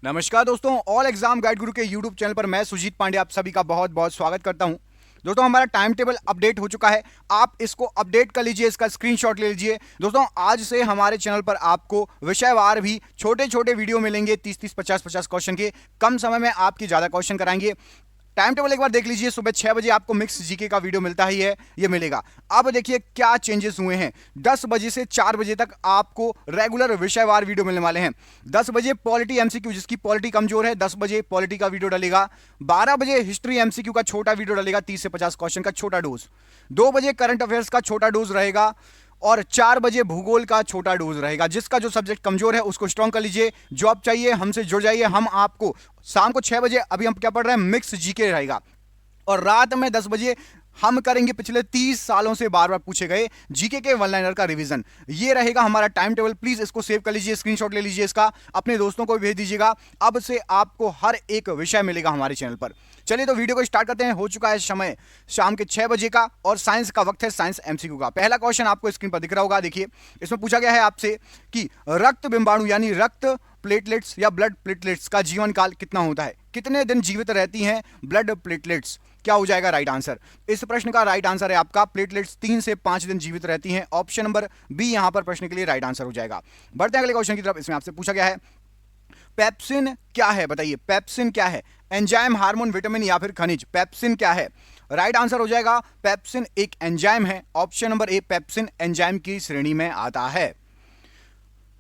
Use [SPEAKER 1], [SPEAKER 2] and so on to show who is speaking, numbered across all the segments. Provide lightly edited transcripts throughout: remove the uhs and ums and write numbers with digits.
[SPEAKER 1] नमस्कार दोस्तों, all exam guide गुरु के यूट्यूब चैनल पर मैं सुजीत पांडे आप सभी का बहुत बहुत स्वागत करता हूं। दोस्तों, हमारा टाइम टेबल अपडेट हो चुका है। आप इसको अपडेट कर लीजिए, इसका स्क्रीनशॉट ले लीजिए। दोस्तों, आज से हमारे चैनल पर आपको विषयवार भी छोटे छोटे वीडियो मिलेंगे, 30-30, 50-50 क्वेश्चन के। कम समय में आपकी ज्यादा क्वेश्चन कराएंगे। टाइम टेबल एक बार देख लीजिए। सुबह 6 बजे आपको मिक्स जीके का वीडियो मिलता ही है, ये मिलेगा। अब देखिए क्या चेंजेस हुए हैं। 10 बजे से 4 बजे तक आपको रेगुलर विषयवार वीडियो मिलने वाले हैं। 10 बजे पॉलिटी एमसीक्यू, जिसकी पॉलिटी कमजोर है, 10 बजे पॉलिटी का वीडियो डलेगा। 12 बजे हिस्ट्री एमसीक्यू का छोटा वीडियो डलेगा, 30 से 50 क्वेश्चन का छोटा डोज। 2 बजे करंट अफेयर्स का छोटा डोज रहेगा और 4 बजे भूगोल का छोटा डोज रहेगा। जिसका जो सब्जेक्ट कमजोर है उसको स्ट्रॉन्ग कर लीजिए। जॉब चाहिए, हमसे जुड़ जाइए। हम आपको शाम को 6 बजे, अभी हम क्या पढ़ रहे हैं, मिक्स जीके रहेगा। और रात में 10 बजे हम करेंगे पिछले 30 सालों से बार बार पूछे गए जीके के वन लाइनर का रिवीजन। ये रहेगा हमारा टाइम टेबल। प्लीज इसको सेव कर लीजिए, स्क्रीनशॉट ले लीजिए, इसका अपने दोस्तों को भी भेज दीजिएगा। अब से आपको हर एक विषय मिलेगा हमारे चैनल पर। चलिए तो वीडियो को स्टार्ट करते हैं। हो चुका है समय शाम के 6 बजे का और साइंस का वक्त है, साइंस एमसीक्यू का। पहला क्वेश्चन आपको स्क्रीन पर दिख रहा होगा। देखिए, इसमें पूछा गया है आपसे कि रक्त बिंबाणु यानी रक्त प्लेटलेट्स या ब्लड प्लेटलेट्स का जीवन काल कितना होता है। कितने दिन जीवित रहती हैं ब्लड प्लेटलेट्स? क्या हो जाएगा राइट आंसर? इस प्रश्न का राइट आंसर है आपका प्लेटलेट्स 3 से 5 दिन जीवित रहती हैं। ऑप्शन नंबर बी यहां पर प्रश्न के लिए राइट आंसर हो जाएगा। बढ़ते हैं अगले क्वेश्चन की तरफ। इसमें आपसे पूछा गया है पेप्सिन क्या है? बताइए पेप्सिन क्या है? एंजाइम, हार्मोन, विटामिन या फिर खनिज? पेप्सिन क्या है? राइट आंसर हो जाएगा पेप्सिन एक एंजाइम है। Option number A, pepsin enzyme की श्रेणी में आता है।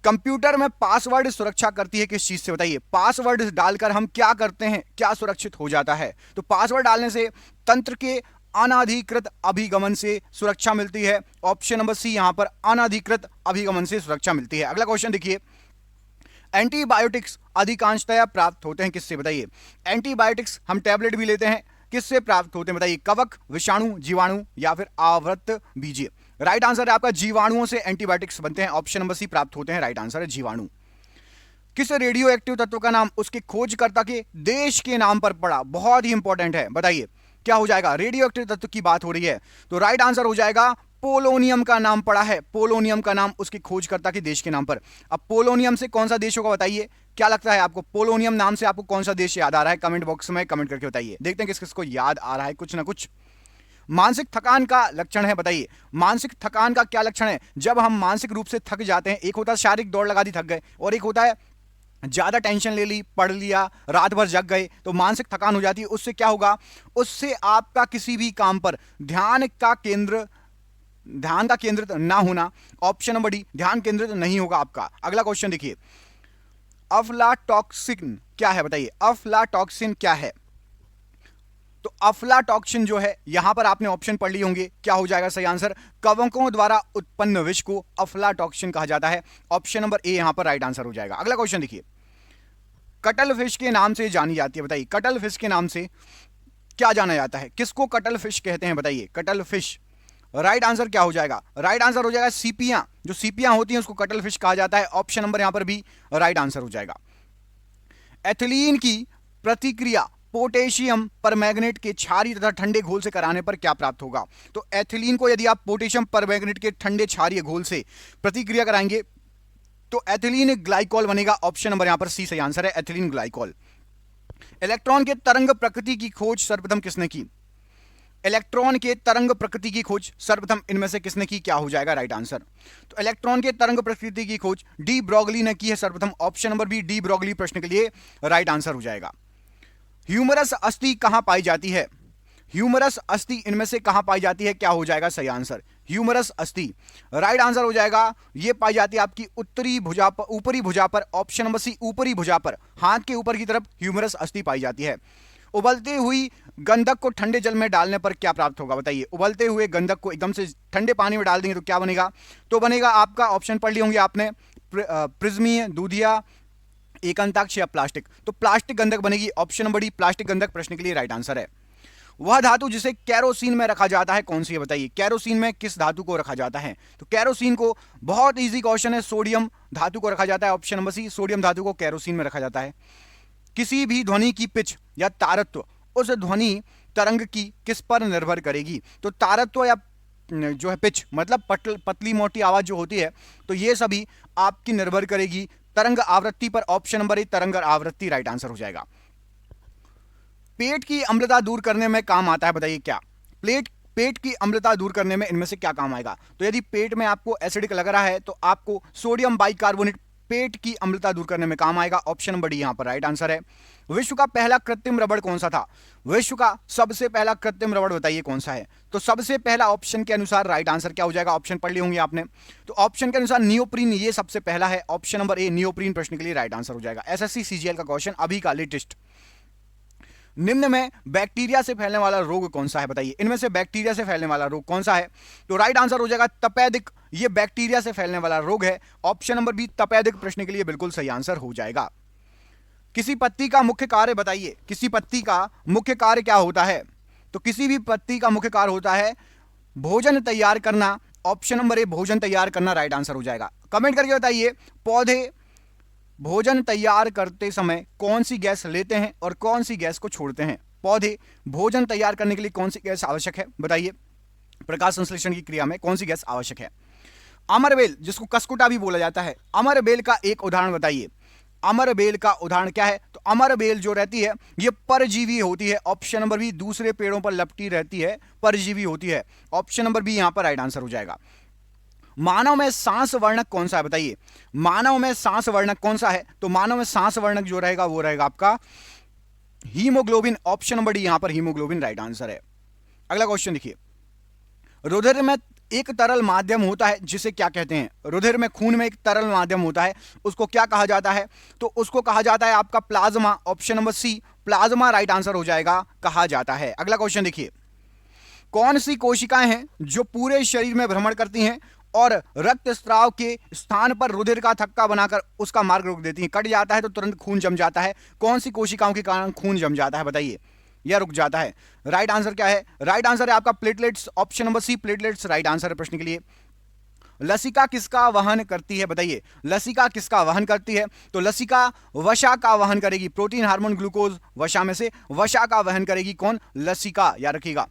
[SPEAKER 1] कंप्यूटर में पासवर्ड सुरक्षा करती है किस चीज से? बताइए पासवर्ड डालकर हम क्या करते हैं, क्या सुरक्षित हो जाता है? तो पासवर्ड डालने से तंत्र के अनाधिकृत अभिगमन से सुरक्षा मिलती है। ऑप्शन नंबर सी यहां पर अनाधिकृत अभिगमन से सुरक्षा मिलती है। अगला क्वेश्चन देखिए, एंटीबायोटिक्स अधिकांशतया प्राप्त होते हैं किससे? बताइए एंटीबायोटिक्स हम टैबलेट भी लेते हैं, किससे प्राप्त होते हैं? बताइए कवक, विषाणु, जीवाणु या फिर आवृत बीजीय? राइट आंसर है आपका जीवाणुओं से एंटीबायोटिक्स बनते हैं। ऑप्शन नंबर सी प्राप्त होते हैं। राइट आंसर है जीवाणु। किस रेडियो एक्टिव तत्व का नाम उसके खोजकर्ता के देश के नाम पर पड़ा? बहुत ही इंपॉर्टेंट है, बताइए क्या हो जाएगा? रेडियो एक्टिव तत्व की बात हो रही है तो राइट आंसर हो जाएगा पोलोनियम का नाम पड़ा है। पोलोनियम का नाम उसके खोजकर्ता के देश के नाम पर। अब पोलोनियम से कौन सा देश होगा बताइए? क्या लगता है आपको पोलोनियम नाम से आपको कौन सा देश याद आ रहा है? कमेंट बॉक्स में कमेंट करके बताइए। देखते हैं किस किस को याद आ रहा है कुछ ना कुछ। मानसिक थकान का लक्षण है, बताइए मानसिक थकान का क्या लक्षण है? जब हम मानसिक रूप से थक जाते हैं, एक होता है शारीरिक दौड़ लगा दी थक गए, और एक होता है ज्यादा टेंशन ले ली, पढ़ लिया, रात भर जग गए, तो मानसिक थकान हो जाती है। उससे क्या होगा? उससे आपका किसी भी काम पर ध्यान का केंद्रित ना होना। ऑप्शन नंबर डी, ध्यान केंद्रित नहीं होगा आपका। अगला क्वेश्चन देखिए, अफ्लाटॉक्सिन क्या है? बताइए अफ्लाटॉक्सिन क्या है? तो अफ्लाटॉक्सिन जो है, यहां पर आपने ऑप्शन पढ़ लिए होंगे, क्या हो जाएगा सही आंसर? कवकों द्वारा उत्पन्न विष को अफ्लाटॉक्सिन कहा जाता है। ऑप्शन नंबर ए यहां पर राइट आंसर हो जाएगा। अगला क्वेश्चन देखिए, कटल फिश के नाम से जानी जाती है। बताइए कटल फिश के नाम से क्या जाना जाता है? किसको कटल फिश कहते हैं? बताइए कटल फिश। राइट आंसर क्या हो जाएगा? राइट आंसर हो जाएगा सीपियां। जो सीपियां होती हैं उसको कटल फिश कहा जाता है। ऑप्शन नंबर यहां पर भी राइट आंसर हो जाएगा। एथिलीन की प्रतिक्रिया पोटेशियम परमैंगनेट के क्षारीय तथा ठंडे घोल से कराने पर क्या प्राप्त होगा? तो एथिलीन को यदि आप पोटेशियम परमैंगनेट के ठंडे क्षारीय घोल से प्रतिक्रिया कराएंगे तो एथिलीन ग्लाइकॉल बनेगा। ऑप्शन नंबर यहां पर सी सही आंसर है, एथिलीन ग्लाइकॉल। इलेक्ट्रॉन के तरंग प्रकृति की खोज सर्वप्रथम किसने की? इलेक्ट्रॉन के तरंग प्रकृति की खोज सर्वप्रथम इनमें से किसने की? क्या हो जाएगा राइट आंसर? तो इलेक्ट्रॉन के तरंग प्रकृति की खोज डी ब्रॉगली ने की है सर्वप्रथम। Option number B, de Broglie प्रश्न के लिए राइट आंसर हो जाएगा। ह्यूमरस अस्थि कहां पाई जाती है? ह्यूमरस अस्थि इनमें से कहां पाई जाती है? क्या हो जाएगा सही आंसर? ह्यूमरस अस्थि राइट आंसर हो जाएगा। यह पाई जाती है आपकी उत्तरी भुजा पर, ऊपरी भुजा पर। ऑप्शन नंबर सी, ऊपरी भुजा पर, हाथ के ऊपर की तरफ ह्यूमरस अस्थि पाई जाती है। उबलती हुई गंधक को ठंडे जल में डालने पर क्या प्राप्त होगा? बताइए उबलते हुए गंधक को एकदम से ठंडे पानी में डाल देंगे तो क्या बनेगा? तो बनेगा आपका, ऑप्शन पढ़ लिए होंगे आपने, प्रिज्मीय, दूधिया, एकांताक्ष या प्लास्टिक। तो प्लास्टिक गंधक बनेगी। ऑप्शन नंबर डी, प्लास्टिक गंधक प्रश्न के लिए राइट आंसर है। वह धातु जिसे कैरोसिन में रखा जाता है कौन सी है? बताइए कैरोसिन में किस धातु को रखा जाता है? तो कैरोसिन को, बहुत इजी क्वेश्चन है, सोडियम धातु को रखा जाता है। ऑप्शन नंबर सी, सोडियम धातु को कैरोसिन में रखा जाता है। किसी भी ध्वनि की पिच या तारत्व उस ध्वनि तरंग की किस पर निर्भर करेगी? तो तारत्व या जो है पिच, मतलब पतली मोटी आवाज जो होती है, तो ये सभी आपकी निर्भर करेगी तरंग आवृत्ति पर ऑप्शन नंबर ए तरंग आवृत्ति राइट आंसर हो जाएगा। पेट की अम्लता दूर करने में काम आता है, बताइए क्या? पेट की अम्लता दूर करने में इनमें से क्या काम आएगा? तो यदि पेट में आपको एसिडिक लग रहा है तो आपको सोडियम बाइकार्बोनेट पेट की अम्लता दूर करने में काम आएगा। ऑप्शन नंबर डी यहां पर राइट आंसर है। विश्व का पहला कृत्रिम रबड़ कौन सा था? विश्व का सबसे पहला कृत्रिम रबड़ बताइए कौन सा है? तो सबसे पहला ऑप्शन के अनुसार राइट आंसर क्या हो जाएगा? ऑप्शन पढ़ लिए होंगे आपने, तो ऑप्शन के अनुसार नियोप्रीन ये सबसे पहला है। ऑप्शन नंबर ए नियोप्रीन प्रश्न के लिए राइट आंसर हो जाएगा। एसएससी सीजीएल का क्वेश्चन अभी का लेटेस्ट। निम्न में बैक्टीरिया से फैलने वाला रोग कौन सा है? बताइए इनमें से बैक्टीरिया से फैलने वाला रोग कौन सा है? तो राइट आंसर हो जाएगा तपेदिक। ये बैक्टीरिया से फैलने वाला रोग है। ऑप्शन नंबर बी तपेदिक प्रश्न के लिए बिल्कुल सही आंसर हो जाएगा। किसी पत्ती का मुख्य कार्य बताइए, किसी पत्ती का मुख्य कार्य क्या होता है? तो किसी भी पत्ती का मुख्य कार्य होता है भोजन तैयार करना। ऑप्शन नंबर ए भोजन तैयार करना राइट आंसर हो जाएगा। कमेंट करके बताइए पौधे भोजन तैयार करते समय कौन सी गैस लेते हैं और कौन सी गैस को छोड़ते हैं? पौधे भोजन तैयार करने के लिए कौन सी गैस आवश्यक है? बताइए प्रकाश संश्लेषण की क्रिया में कौन सी गैस आवश्यक है? अमरबेल जिसको कसकुटा भी बोला जाता है, अमरबेल का एक उदाहरण बताइए। अमरबेल का उदाहरण क्या है? तो अमरबेल जो रहती है ये परजीवी होती है। ऑप्शन नंबर बी दूसरे पेड़ों पर लपटी रहती है, परजीवी होती है। ऑप्शन नंबर बी यहां पर राइट आंसर हो जाएगा। मानव में सांस वर्णक कौन सा है? बताइए मानव में सांस वर्णक कौन सा है? तो मानव में सांस वर्णक जो रहेगा वो रहेगा आपका हीमोग्लोबिन। ऑप्शन नंबर डी यहां पर हीमोग्लोबिन राइट आंसर है। अगला क्वेश्चन देखिए, रुधिर में एक तरल माध्यम होता है जिसे क्या कहते हैं? रुधिर में खून में एक तरल माध्यम होता है, उसको क्या कहा जाता है? तो उसको कहा जाता है आपका plasma. Option number C plasma right answer हो जाएगा, कहा जाता है। अगला क्वेश्चन देखिए, कौन सी कोशिकाएं हैं जो पूरे शरीर में भ्रमण करती हैं और रक्तस्राव के स्थान पर रुधिर का थक्का बनाकर उसका मार्ग रोक देती हैं? कट जाता है तो तुरंत खून जम जाता है, कौन सी कोशिकाओं के कारण खून जम जाता है? बताइए या रुक जाता है? राइट आंसर क्या है? राइट आंसर है आपका platelets. Option number C platelets right answer है प्रश्न के लिए। लसिका किसका वहन करती है? बताइए लसिका किसका वहन करती है? तो लसिका वसा का वहन करेगी। प्रोटीन हार्मोन ग्लूकोज वसा में से वसा का वहन करेगी कौन? लसिका, याद रखिएगा।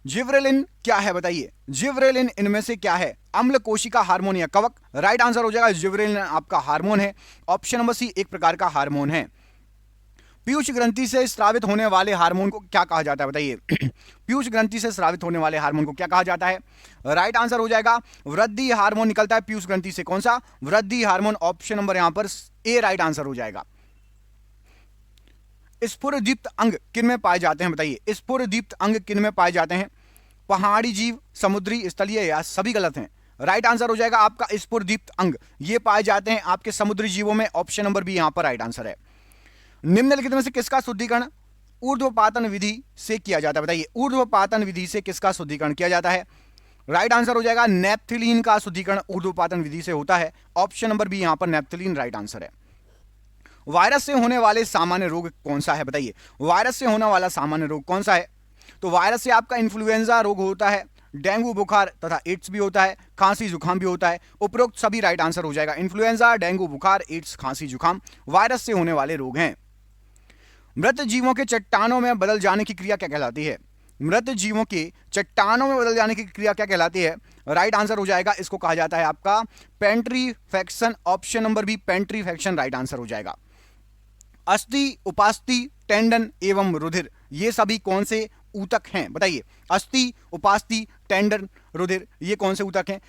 [SPEAKER 1] जिब्रेलिन क्या है? बताइए जिब्रेलिन इनमें से क्या है? अम्ल कोशिका हार्मोन या कवक? राइट आंसर हो जाएगा जिब्रेलिन आपका हार्मोन है। ऑप्शन नंबर सी एक प्रकार का हार्मोन है। पीयूष ग्रंथि से स्रावित होने वाले हार्मोन को क्या कहा जाता है? बताइए पीयूष ग्रंथि से स्रावित होने वाले हार्मोन को क्या कहा जाता है? राइट आंसर हो जाएगा वृद्धि हार्मोन निकलता है पीयूष ग्रंथि से। कौन सा? वृद्धि हार्मोन। ऑप्शन नंबर यहां पर ए राइट आंसर हो जाएगा। स्फुरदीप्त अंग किन में पाए जाते हैं? बताइए स्फुरदीप्त अंग किन में पाए जाते हैं? पहाड़ी जीव, समुद्री, स्थलीय या सभी गलत हैं? राइट आंसर हो जाएगा आपका स्फुरदीप्त अंग ये पाए जाते हैं आपके समुद्री जीवों में। ऑप्शन नंबर बी यहां पर राइट आंसर है। निम्नलिखित में से किसका शुद्धिकरण ऊर्ध्वपातन विधि से किया जाता है? बताइए ऊर्ध्वपातन विधि से किसका शुद्धिकरण किया जाता है? राइट आंसर हो जाएगा नेप्थिलीन का शुद्धिकरण ऊर्ध्वपातन विधि से होता है। ऑप्शन नंबर बी यहां पर नेप्थिलीन राइट आंसर है। वायरस से होने वाले सामान्य रोग कौन सा है? बताइए वायरस से होने वाला सामान्य रोग कौन सा है? तो वायरस से आपका इन्फ्लुएंजा रोग होता है, डेंगू बुखार तथा एड्स भी होता है, खांसी जुकाम भी होता है। उपरोक्त सभी राइट आंसर हो जाएगा। इन्फ्लुएंजा, डेंगू बुखार, एड्स, खांसी जुकाम वायरस से होने वाले रोग हैं। मृत जीवों के चट्टानों में बदल जाने की क्रिया क्या कहलाती है? मृत जीवों के चट्टानों में बदल जाने की क्रिया क्या कहलाती है? राइट आंसर हो जाएगा इसको कहा जाता है आपका putrefaction. Option number B putrefaction right answer हो जाएगा। अस्थि, उपास्थि, टेंडन एवं रुधिर ये सभी कौन से ऊतक हैं? बताइए अस्थि, उपास्थि, टेंडन, रुधिर ये कौन से ऊतक हैं?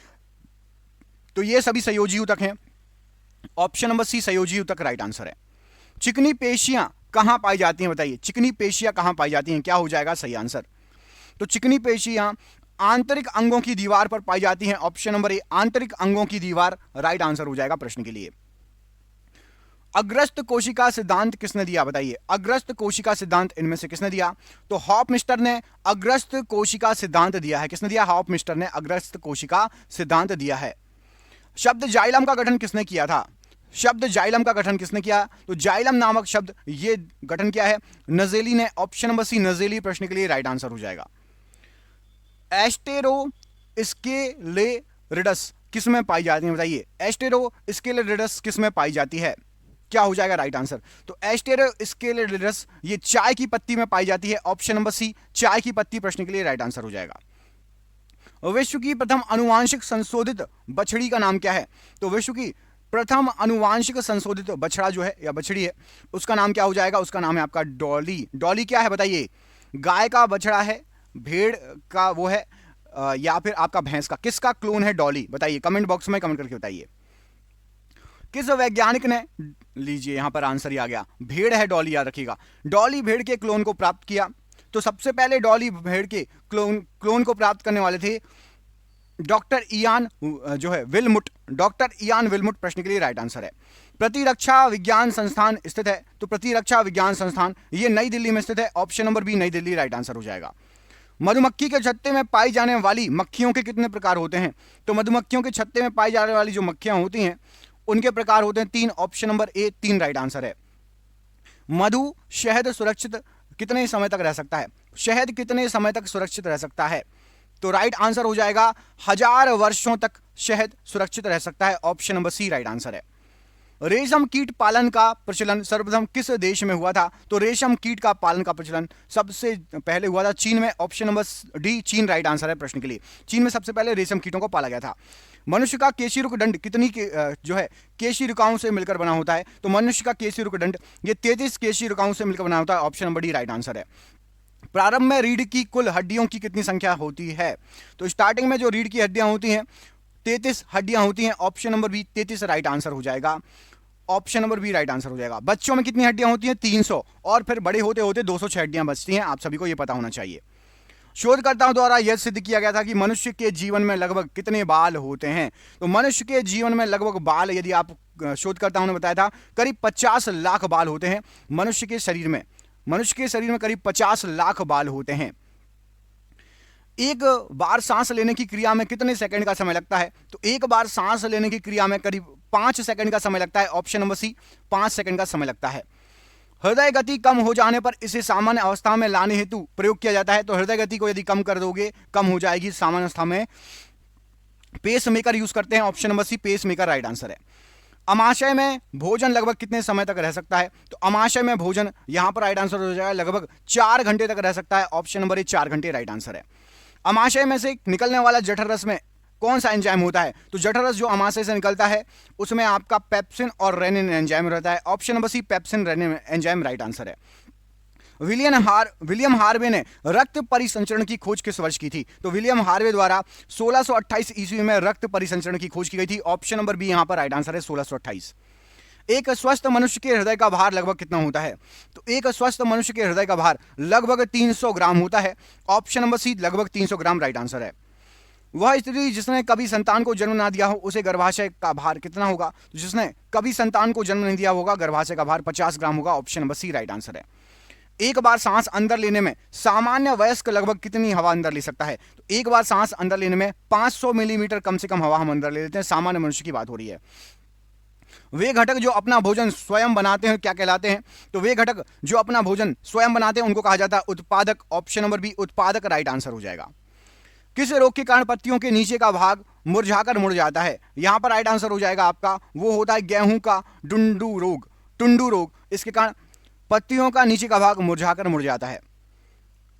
[SPEAKER 1] तो ये सभी संयोजी ऊतक हैं। ऑप्शन नंबर सी संयोजी ऊतक राइट आंसर है। चिकनी पेशियां कहां पाई जाती हैं? बताइए चिकनी पेशियां कहां पाई जाती हैं? क्या हो जाएगा सही आंसर? तो चिकनी पेशियां आंतरिक अंगों की दीवार पर पाई जाती हैं। ऑप्शन नंबर ए आंतरिक अंगों की दीवार राइट आंसर हो जाएगा प्रश्न के लिए। अग्रस्त कोशिका सिद्धांत किसने दिया? बताइए अग्रस्त कोशिका सिद्धांत इनमें से किसने दिया? तो हॉफमिस्टर ने अग्रस्त कोशिका सिद्धांत दिया है। किसने दिया? हॉफमिस्टर ने अग्रस्त कोशिका सिद्धांत दिया है। शब्द जाइलम का गठन किसने किया था? शब्द जाइलम का गठन किसने किया? तो जाइलम नामक शब्द ये गठन किया है नजेली ने। ऑप्शन नंबर सी नजेली प्रश्न के लिए राइट आंसर हो जाएगा। एस्टेरोस्क्लेरिडस किस में पाई जाती है? बताइए एस्टेरोस्क्लेरिडस किस में पाई जाती है? क्या हो जाएगा राइट आंसर? तो एस्टेरोस्क्लेरिडस ये चाय की पत्ती में पाई जाती है। ऑप्शन नंबर सी चाय की पत्ती प्रश्न के लिए राइट आंसर हो जाएगा। विश्व की प्रथम अनुवांशिक संशोधित बछड़ी का नाम क्या है? तो विश्व की प्रथम अनुवांशिक संशोधित बछड़ा जो है या बछड़ी है उसका नाम क्या हो जाएगा? उसका नाम है आपका डॉली। डॉली क्या है बताइए? गाय का बछड़ा है, भेड़ का वो है, या फिर आपका भैंस का? किसका क्लोन है डॉली? बताइए, कमेंट बॉक्स में कमेंट करके बताइए। किस वैज्ञानिक ने, लीजिए यहां पर आंसर ही आ गया, भेड़ है डॉली, याद रखिएगा। डॉली भेड़ के क्लोन को प्राप्त किया। तो सबसे पहले डॉली भेड़ के क्लोन को प्राप्त करने वाले थे डॉक्टर इयान जो है विलमुट। डॉक्टर इयान विलमुट प्रश्न के लिए राइट आंसर है। प्रतिरक्षा विज्ञान संस्थान स्थित है, तो प्रतिरक्षा विज्ञान संस्थान ये नई दिल्ली में स्थित है। ऑप्शन नंबर बी नई दिल्ली राइट आंसर हो जाएगा। मधुमक्खी के छत्ते में पाई जाने वाली मक्खियों के कितने प्रकार होते हैं? तो मधुमक्खियों के छत्ते में पाई जाने वाली जो मक्खियां होती हैं उनके प्रकार होते हैं 3। Option number A 3 right answer है। मधु शहद सुरक्षित कितने समय तक रह सकता है? शहद कितने समय तक सुरक्षित रह सकता है? तो राइट आंसर हो जाएगा 1000 वर्षों तक शहद सुरक्षित रह सकता है। Option number C right answer है। रेशम कीट पालन का प्रचलन सर्वप्रथम किस देश में हुआ था? तो रेशम कीट का पालन का प्रचलन सबसे पहले हुआ था चीन में। ऑप्शन नंबर डी चीन राइट आंसर है प्रश्न के लिए। चीन में सबसे पहले रेशम कीटों को पाला गया था। मनुष्य का केशिरुक दंड कितनी जो है केशिरुकाओं से मिलकर बना होता है? तो मनुष्य का केशिरुक दंड ये 33 केशिरुकाओं से मिलकर बना होता है। Option number D right answer है। प्रारंभ में रीढ़ की कुल हड्डियों की कितनी संख्या होती है? तो स्टार्टिंग में जो रीढ़ की हड्डियां होती हैं 33 हड्डियां होती हैं। Option number B 33 right answer हो जाएगा। Option number B right answer हो जाएगा। बच्चों में कितनी हड्डियां होती हैं? 300, और फिर बड़े होते होते 206 हड्डियां बचती हैं। आप सभी को यह पता होना चाहिए। शोधकर्ताओं द्वारा यह सिद्ध किया गया था कि मनुष्य के जीवन में लगभग कितने बाल होते हैं? तो मनुष्य के जीवन में लगभग बाल, यदि आप शोधकर्ताओं ने बताया था, करीब 50 लाख बाल होते हैं मनुष्य के शरीर में। मनुष्य के शरीर में करीब 50 लाख बाल होते हैं। एक बार सांस लेने की क्रिया में कितने सेकंड का समय लगता है? तो एक बार सांस लेने की क्रिया में करीब 5 सेकंड का समय लगता है। ऑप्शन नंबर सी 5 सेकंड का समय लगता है। हृदय गति कम हो जाने पर इसे सामान्य अवस्था में लाने हेतु प्रयोग किया जाता है। तो हृदय गति को यदि कम कर दोगे, कम हो जाएगी सामान्य अवस्था में, पेस मेकर यूज करते हैं। Option number C pacemaker right answer है। अमाशय में भोजन लगभग कितने समय तक रह सकता है? तो अमाशय में भोजन यहां पर राइट आंसर हो जाएगा लगभग 4 घंटे तक रह सकता है। ऑप्शन नंबर ए 4 घंटे राइट आंसर है। अमाशय में से निकलने वाला जठर रस में कौन सा एंजाइम होता है? तो जठर रस जो अमाशय से निकलता है उसमें आपका पेप्सिन और रेनिन एंजाइम रहता है। Option number C pepsin rennin enzyme right answer है। विलियम हार्वे ने रक्त परिसंचरण की खोज किस वर्ष की थी? तो विलियम हार्वे द्वारा 1628 ईस्वी में रक्त परिसंचरण की खोज की गई थी। ऑप्शन नंबर बी यहां पर राइट आंसर है 1628। एक स्वस्थ मनुष्य के हृदय का भार लगभग कितना होता है? तो एक स्वस्थ मनुष्य के हृदय का भार लगभग 300 ग्राम होता है। ऑप्शन नंबर सी लगभग 300 ग्राम राइट आंसर है। वह स्त्री जिसने कभी संतान को जन्म ना दिया हो उसे गर्भाशय का भार कितना होगा? तो जिसने कभी संतान को जन्म नहीं दिया होगा गर्भाशय का भार 50 ग्राम होगा। Option number C right answer है। एक बार सांस अंदर लेने में सामान्य वयस्क लगभग कितनी हवा अंदर ले सकता है? तो एक बार सांस अंदर लेने में 500 मिलीमीटर कम से कम हवा हम अंदर ले लेते हैं। सामान्य मनुष्य की बात हो रही है। वे घटक जो अपना भोजन स्वयं बनाते हैं क्या कहलाते हैं? तो वे घटक जो अपना भोजन स्वयं बनाते हैं उनको कहा जाता है उत्पादक। ऑप्शन नंबर बी उत्पादक राइट आंसर हो जाएगा। किस रोग के कारण पत्तियों के नीचे का भाग मुरझाकर मुड़ जाता है? यहां पर राइट आंसर हो जाएगा आपका, वो होता है गेहूं का टुंडू रोग। टुंडू रोग, इसके कारण पत्तियों का नीचे का भाग मुरझाकर मुड़ जाता है।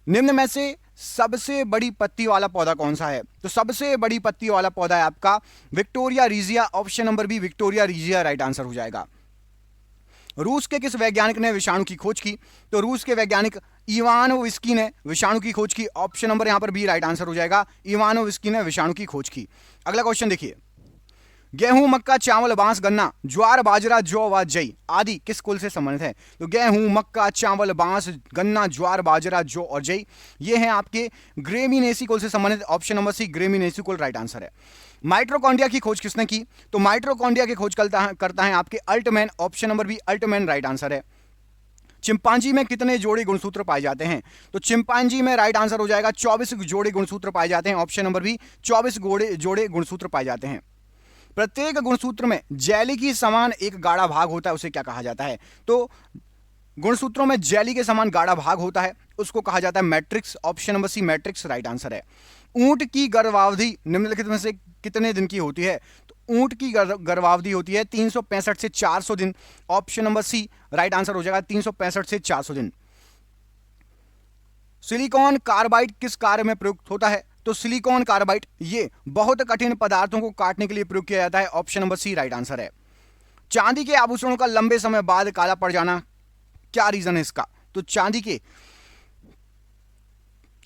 [SPEAKER 1] निम्न में से सबसे बड़ी पत्ती वाला पौधा कौन सा है? तो सबसे बड़ी पत्ती वाला पौधा है आपका Victoria regia. Option number B Victoria regia right answer हो जाएगा। रूस के किस वैज्ञानिक ने विषाणु की खोज की? तो रूस के वैज्ञानिक इवानोविस्की ने विषाणु की खोज की। ऑप्शन नंबर यहां पर बी राइट आंसर हो जाएगा। इवानोविस्की ने विषाणु की खोज की। अगला क्वेश्चन देखिए, गेहूं, मक्का, चावल, बांस, गन्ना, ज्वार, बाजरा, जौ व जई आदि किस कुल से संबंधित है? तो गेहूं, मक्का, चावल, बांस, गन्ना, ज्वार, बाजरा, जौ और जई ये हैं आपके ग्रेमिनेसी कुल से संबंधित। ऑप्शन नंबर सी ग्रेमिनेसी कुल राइट आंसर है। माइट्रोकॉन्ड्रिया की खोज किसने की? तो माइट्रोकॉन्ड्रिया की खोज करता है आपके Altman. Option number B Altman right answer है। चिंपांजी में कितने जोड़े गुणसूत्र पाए जाते हैं? तो चिंपांजी में राइट आंसर हो जाएगा 24 जोड़े गुणसूत्र पाए जाते हैं। ऑप्शन नंबर बी 24 जोड़े गुणसूत्र पाए जाते हैं। प्रत्येक गुणसूत्र में जेली की समान एक गाढ़ा भाग होता है, उसे क्या कहा जाता है? तो गुणसूत्रों में जेली के समान गाढ़ा भाग होता है, उसको कहा जाता है matrix. Option number C matrix right answer है। ऊंट की गर्भावधि निम्नलिखित में से कितने दिन की होती है? तो ऊंट की गर्भावधि होती है 365 से 400 दिन। Option number C right answer हो जाएगा 365 से 400 दिन। सिलिकॉन कार्बाइड किस कार्य में प्रयुक्त होता है? तो सिलिकॉन कार्बाइड ये बहुत कठिन पदार्थों को काटने के लिए प्रयोग किया जाता है। Option number C right answer है। चांदी के आभूषणों का लंबे समय बाद काला पड़ जाना, क्या रीजन है इसका? तो चांदी के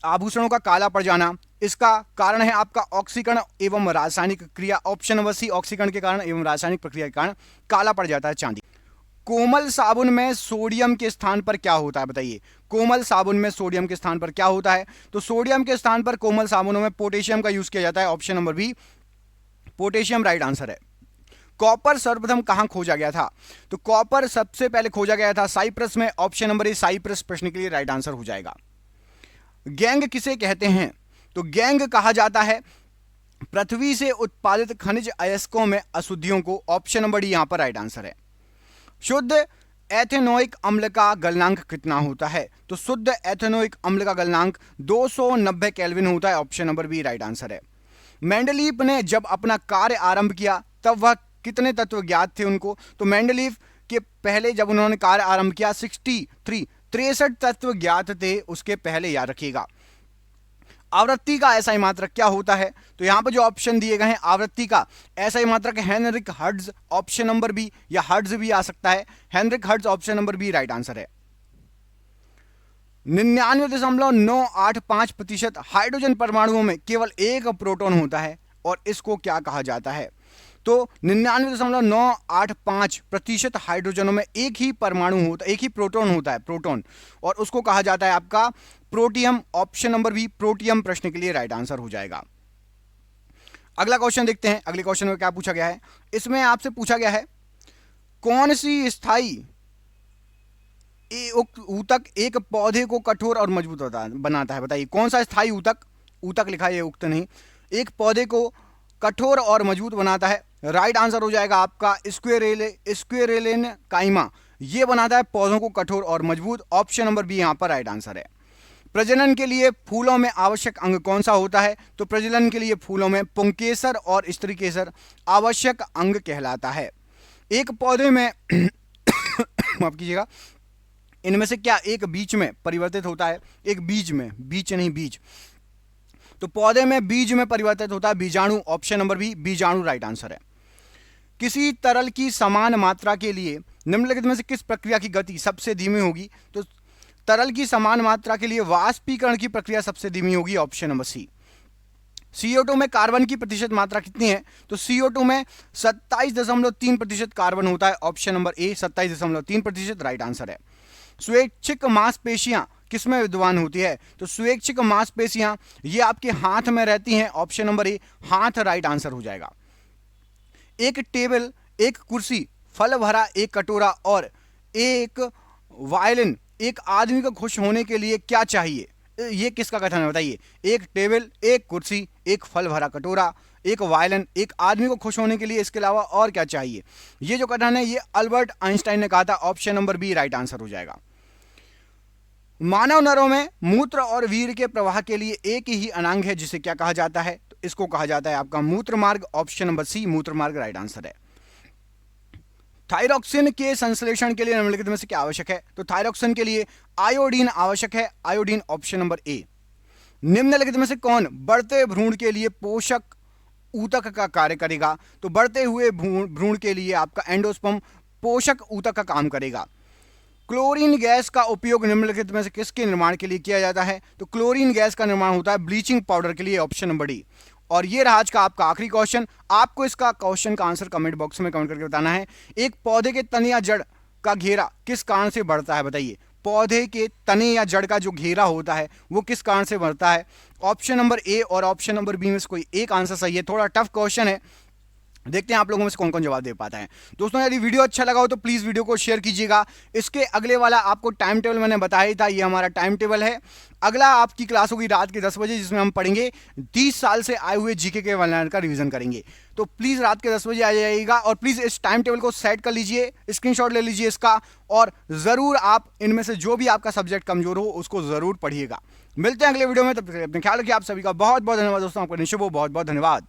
[SPEAKER 1] आभूषणों का काला पड़ जाना, इसका कारण है आपका ऑक्सीकरण एवं रासायनिक क्रिया। ऑप्शन नंबर सी, ऑक्सीकरण के कारण एवं रासायनिक प्रक्रिया के कारण काला पड़ जाता है चांदी। कोमल साबुन में सोडियम के स्थान पर क्या होता है बताइए? कोमल साबुन में सोडियम के स्थान पर क्या होता है? तो सोडियम के स्थान पर कोमल साबुनों में पोटेशियम का यूज किया जाता है। Option number B, potassium right answer है। कॉपर सर्वप्रथम कहां खोजा गया था? तो कॉपर सबसे पहले खोजा गया था साइप्रस में। ऑप्शन नंबर ए, साइप्रस प्रश्न के लिए राइट आंसर हो जाएगा। गैंग किसे कहते हैं? तो गैंग कहा जाता है पृथ्वी से उत्पादित खनिज अयस्कों में अशुद्धियों को। ऑप्शन नंबर डी यहां पर राइट आंसर है। शुद्ध एथेनोइक अम्ल का गलनांक कितना होता है? तो शुद्ध एथेनोइक अम्ल का गलनांक 290 केल्विन होता है। Option number B right answer है। मेंडलीफ ने जब अपना कार्य आरंभ किया तब वह कितने तत्व ज्ञात थे उनको? तो मेंडलीफ के पहले जब उन्होंने कार्य आरंभ किया 63 तत्व ज्ञात थे उसके पहले, याद रखिएगा। आवृत्ति का एसआई मात्रक क्या होता है? तो यहां पर जो ऑप्शन दिए गए हैं आवृत्ति का एसआई मात्रक Heinrich Hertz. Option number B, या हर्ट्ज भी आ सकता है, Heinrich Hertz. Option number B right answer है। 99.985% हाइड्रोजन परमाणुओं में केवल एक प्रोटॉन होता है और इसको क्या कहा जाता है? तो 99.985% हाइड्रोजनों में एक ही परमाणु होता है, एक ही प्रोटॉन होता है, प्रोटॉन, और उसको कहा जाता है आपका protium. Option number B, protium प्रश्न के लिए राइट आंसर हो जाएगा। अगला क्वेश्चन देखते हैं। अगले क्वेश्चन में क्या पूछा गया है? इसमें आपसे पूछा गया है कौन सी स्थायी ऊतक एक पौधे को कठोर और मजबूत बनाता है? बताइए कौन सा स्थायी ऊतक, ऊतक लिखा है, ऊतक नहीं, एक पौधे को कठोर और मजबूत बनाता है। राइट आंसर हो जाएगा आपका स्क्वेरेलिन काइमा। यह बनाता है पौधों को कठोर और मजबूत। ऑप्शन नंबर बी यहां पर राइट आंसर है। प्रजनन के लिए फूलों में आवश्यक अंग कौन सा होता है? तो प्रजनन के लिए फूलों में पुंकेसर और स्त्रीकेसर आवश्यक अंग कहलाता है। एक पौधे में माफ कीजिएगा, इनमें से क्या एक बीज में परिवर्तित होता है? एक बीज में, बीज नहीं बीज, तो पौधे में बीज में परिवर्तित होता है बीजाणु। ऑप्शन नंबर बी, बीजाणु राइट आंसर है। किसी तरल की समान मात्रा के लिए निम्नलिखित में से किस प्रक्रिया की गति सबसे धीमी होगी? तो तरल की समान मात्रा के लिए वाष्पीकरण की प्रक्रिया सबसे धीमी होगी। ऑप्शन नंबर सी। CO2 में कार्बन की प्रतिशत मात्रा कितनी है? तो CO2 में 27.3% कार्बन होता है। Option number A 27.3% right answer है। स्वैच्छिक मांसपेशियां किसमें विद्यमान होती है? तो स्वैच्छिक मांसपेशियां ये आपके हाथ में रहती हैं। ऑप्शन नंबर ए, हाथ राइट आंसर हो जाएगा। एक टेबल, एक कुर्सी, फल भरा एक कटोरा और एक वायलिन एक आदमी को खुश होने के लिए क्या चाहिए? ये किसका कथन है बताइए? एक टेबल, एक कुर्सी, एक फल भरा कटोरा, एक वायलिन एक आदमी को खुश होने के लिए, इसके अलावा और क्या चाहिए? ये जो कथन है ये अल्बर्ट आइंस्टाइन ने कहा था। Option number B right answer हो जाएगा। मानव नरों में मूत्र और वीर्य के प्रवाह के लिए एक ही अनांग है जिसे क्या कहा जाता है? तो इसको कहा जाता है आपका मूत्र मार्ग। ऑप्शन नंबर सी, मूत्र मार्ग राइट आंसर है। थायरॉक्सिन के संश्लेषण के लिए निम्नलिखित में से क्या आवश्यक है? तो थायरॉक्सिन के लिए आयोडीन आवश्यक है। Iodine option number A. निम्नलिखित में से कौन बढ़ते भ्रूण के लिए पोषक ऊतक का कार्य करेगा? तो बढ़ते हुए भ्रूण के लिए आपका एंडोस्पर्म पोषक ऊतक का काम करेगा। क्लोरीन गैस का उपयोग निम्नलिखित में से किसके निर्माण के लिए किया जाता है? तो क्लोरीन गैस का निर्माण होता है ब्लीचिंग पाउडर के लिए। Option number D. और ये रहा आज का आपका आखिरी क्वेश्चन। आपको इसका क्वेश्चन का आंसर कमेंट बॉक्स में कमेंट करके बताना है। एक पौधे के तने या जड़ का घेरा किस कारण से बढ़ता है? बताइए पौधे के तने या जड़ का जो घेरा होता है वो किस कारण से बढ़ता है? ऑप्शन नंबर ए और ऑप्शन नंबर बी में से कोई एक आंसर सही है। थोड़ा टफ क्वेश्चन है, देखते हैं आप लोगों में से कौन कौन जवाब दे पाता है। दोस्तों यदि वीडियो अच्छा लगा हो तो प्लीज वीडियो को शेयर कीजिएगा। इसके अगले वाला आपको टाइम टेबल मैंने बताया ही था, ये हमारा टाइम टेबल है। अगला आपकी क्लास होगी रात के 10 बजे जिसमें हम पढ़ेंगे 30 साल से आए हुए जीके के वनलाइनर का रिवीजन करेंगे। तो प्लीज रात के 10 बजे आ जाइएगा और प्लीज इस टाइम टेबल को सेट कर लीजिए, स्क्रीनशॉट ले लीजिए इसका, और जरूर आप इनमें से जो भी आपका सब्जेक्ट कमजोर हो उसको जरूर पढ़िएगा। मिलते हैं अगले वीडियो में, तब तक अपने ख्याल रखिए। आप सभी का बहुत बहुत धन्यवाद दोस्तों, आपका निशुभ हो, बहुत बहुत धन्यवाद।